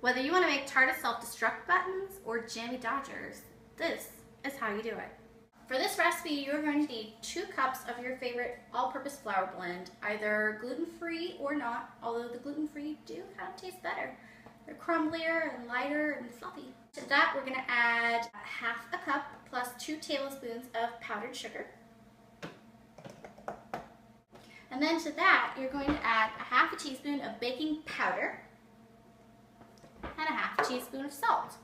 Whether you want to make TARDIS Self-Destruct buttons or Jammie Dodgers, this is how you do it. For this recipe, you're going to need 2 cups of your favorite all-purpose flour blend, either gluten-free or not, although the gluten-free do kind of taste better. They're crumblier and lighter and fluffy. To that, we're going to add 1/2 cup plus 2 tablespoons of powdered sugar. And then to that, you're going to add 1/2 teaspoon of baking powder and 1/2 teaspoon of salt.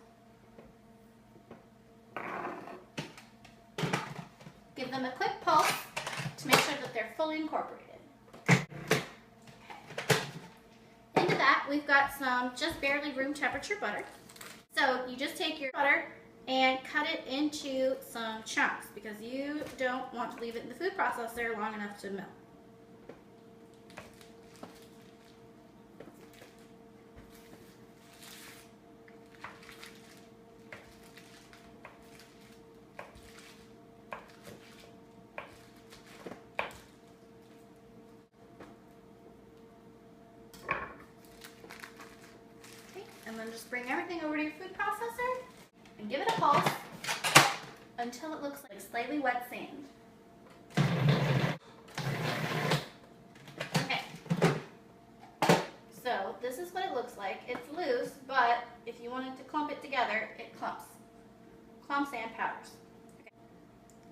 Give them a quick pulse to make sure that they're fully incorporated. Into that, we've got some just barely room temperature butter. So you just take your butter and cut it into some chunks because you don't want to leave it in the food processor long enough to melt. And then just bring everything over to your food processor and give it a pulse until it looks like slightly wet sand. Okay, so this is what it looks like. It's loose, but if you wanted to clump it together, it clumps. Clumps and powders. Okay.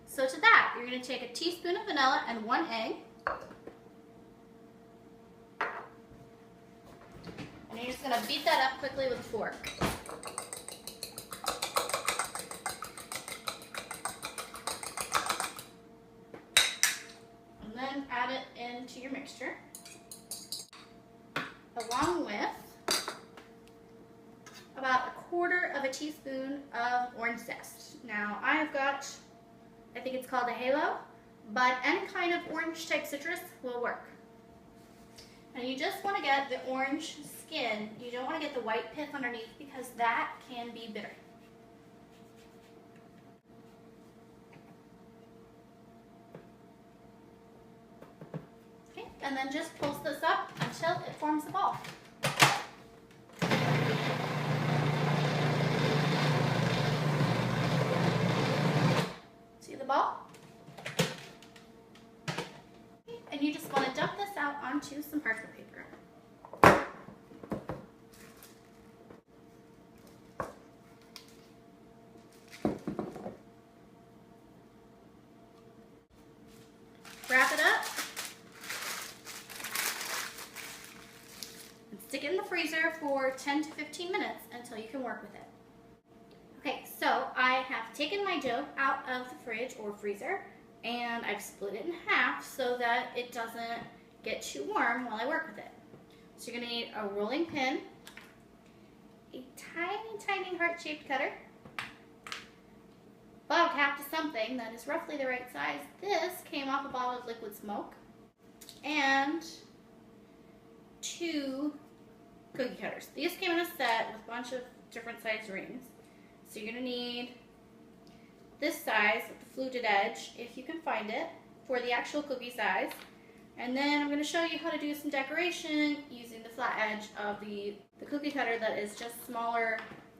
So to that, you're going to take a teaspoon of vanilla and 1 egg. And you're just going to beat that up quickly with a fork. And then add it into your mixture, along with about 1/4 teaspoon of orange zest. Now I've got, I think it's called a halo, but any kind of orange type citrus will work. And you just want to get the orange skin. You don't want to get the white pith underneath because that can be bitter. Okay, and then just pulse this up until it forms a ball. See the ball? And you just want to dump this out onto some parchment paper. Wrap it up and stick it in the freezer for 10 to 15 minutes until you can work with it. Okay, so I have taken my dough out of the fridge or freezer and I've split it in half so that it doesn't get too warm while I work with it. So you're going to need a rolling pin, a tiny heart-shaped cutter, bottle cap to something that is roughly the right size. This came off a bottle of liquid smoke, and 2 cookie cutters. These came in a set with a bunch of different size rings. So you're going to need this size with the fluted edge, if you can find it, for the actual cookie size. And then I'm going to show you how to do some decoration using the flat edge of the cookie cutter that is just smaller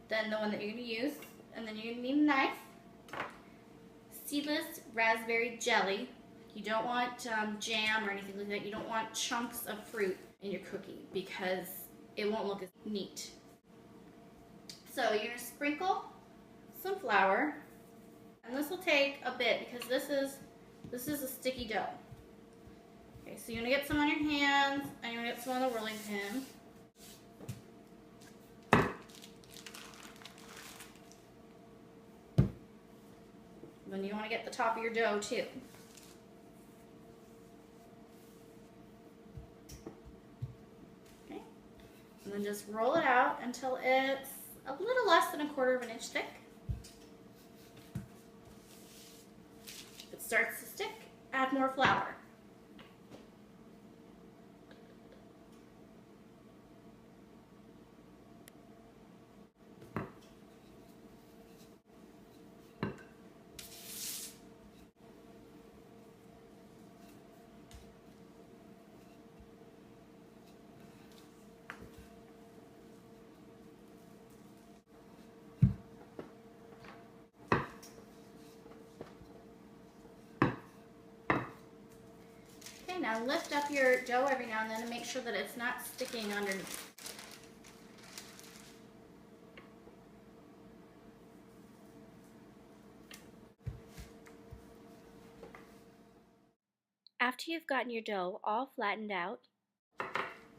than the one that you're going to use. And then you're going to need a knife, seedless raspberry jelly. You don't want jam or anything like that. You don't want chunks of fruit in your cookie because it won't look as neat. So you're going to sprinkle some flour, and this will take a bit because this is a sticky dough. Okay, so you're going to get some on your hands and you're going to get some on the rolling pin. Then you want to get the top of your dough too. Okay, and then just roll it out until it's a little less than 1/4 inch thick. If it starts to stick, add more flour. Now lift up your dough every now and then and make sure that it's not sticking underneath. After you've gotten your dough all flattened out,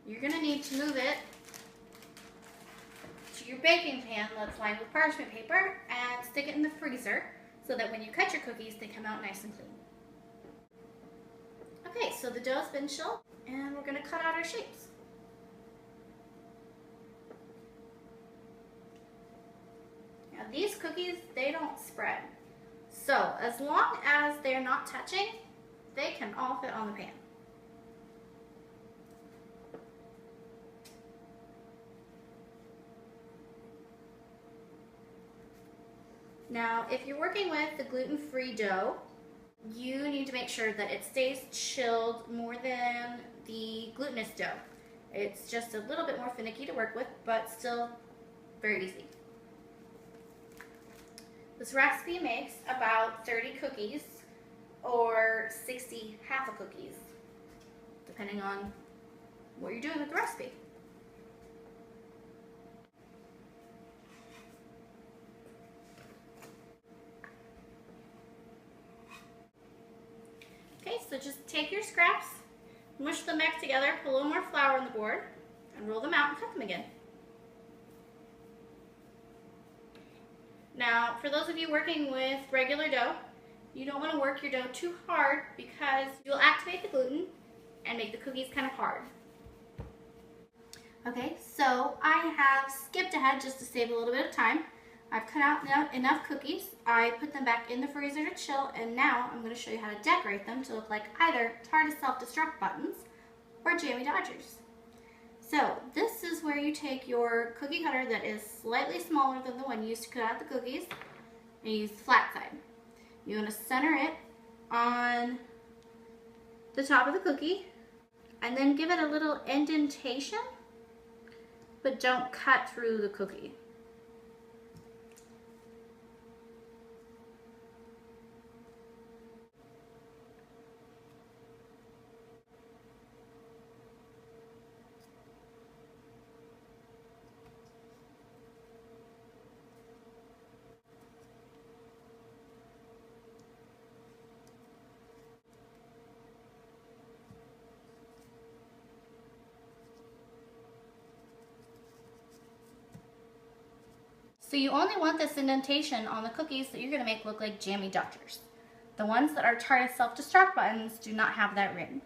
you're going to need to move it to your baking pan that's lined with parchment paper and stick it in the freezer so that when you cut your cookies, they come out nice and clean. Okay, so the dough's been chilled and we're going to cut out our shapes. Now these cookies, they don't spread. So as long as they're not touching, they can all fit on the pan. Now, if you're working with the gluten-free dough, you need to make sure that it stays chilled more than the glutinous dough. It's just a little bit more finicky to work with, but still very easy. This recipe makes about 30 cookies or 60 half a cookies, depending on what you're doing with the recipe. Okay, so just take your scraps, mush them back together, put a little more flour on the board, and roll them out and cut them again. Now, for those of you working with regular dough, you don't want to work your dough too hard because you'll activate the gluten and make the cookies kind of hard. Okay, so I have skipped ahead just to save a little bit of time. I've cut out enough cookies. I put them back in the freezer to chill, and now I'm going to show you how to decorate them to look like either TARDIS Self-Destruct buttons or Jammie Dodgers. So this is where you take your cookie cutter that is slightly smaller than the one you used to cut out the cookies, and you use the flat side. You want to center it on the top of the cookie, and then give it a little indentation, but don't cut through the cookie. So you only want this indentation on the cookies that you're going to make look like Jammie Dodgers. The ones that are TARDIS Self-Destruct buttons do not have that ring.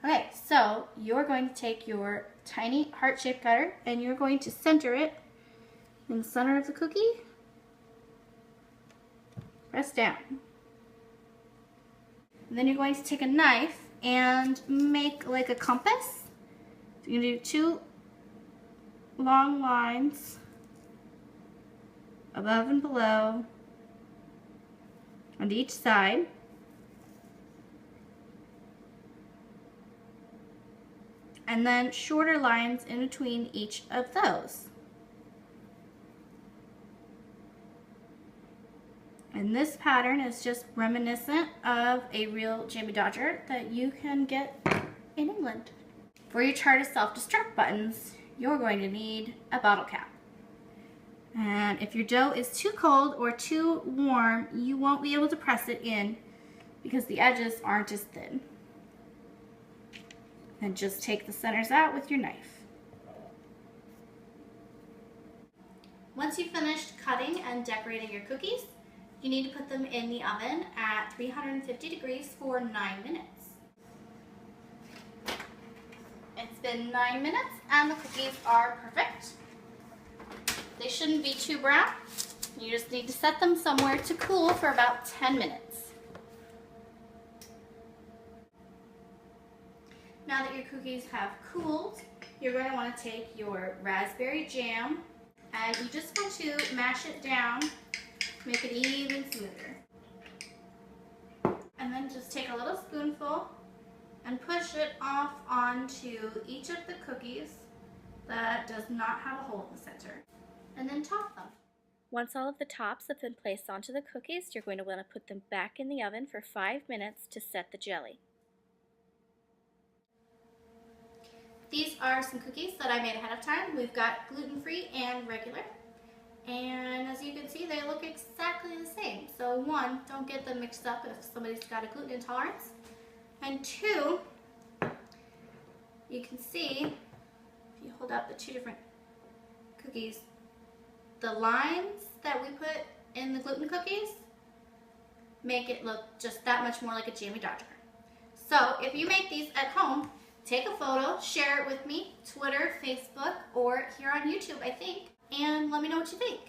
Okay, so you're going to take your tiny heart-shaped cutter and you're going to center it in the center of the cookie. Press down. And then you're going to take a knife and make like a compass. So you're going to do 2 long lines above and below on each side. And then shorter lines in between each of those. And this pattern is just reminiscent of a real Jammie Dodger that you can get in England. For your TARDIS Self-Destruct buttons, you're going to need a bottle cap. And if your dough is too cold or too warm, you won't be able to press it in because the edges aren't as thin. And just take the centers out with your knife. Once you've finished cutting and decorating your cookies, you need to put them in the oven at 350 degrees for 9 minutes. It's been 9 minutes and the cookies are perfect. They shouldn't be too brown. You just need to set them somewhere to cool for about 10 minutes. Now that your cookies have cooled, you're going to want to take your raspberry jam and you just want to mash it down to make it even smoother. And then just take a little spoonful and push it off onto each of the cookies that does not have a hole in the center. And then top them. once all of the tops have been placed onto the cookies, you're going to want to put them back in the oven for 5 minutes to set the jelly. These are some cookies that I made ahead of time. We've got gluten-free and regular. And as you can see, they look exactly the same. So one, don't get them mixed up if somebody's got a gluten intolerance. And two, you can see, if you hold up the two different cookies, the lines that we put in the gluten cookies make it look just that much more like a Jammie Dr. So if you make these at home, take a photo, share it with me, Twitter, Facebook, or here on YouTube, I think, and let me know what you think.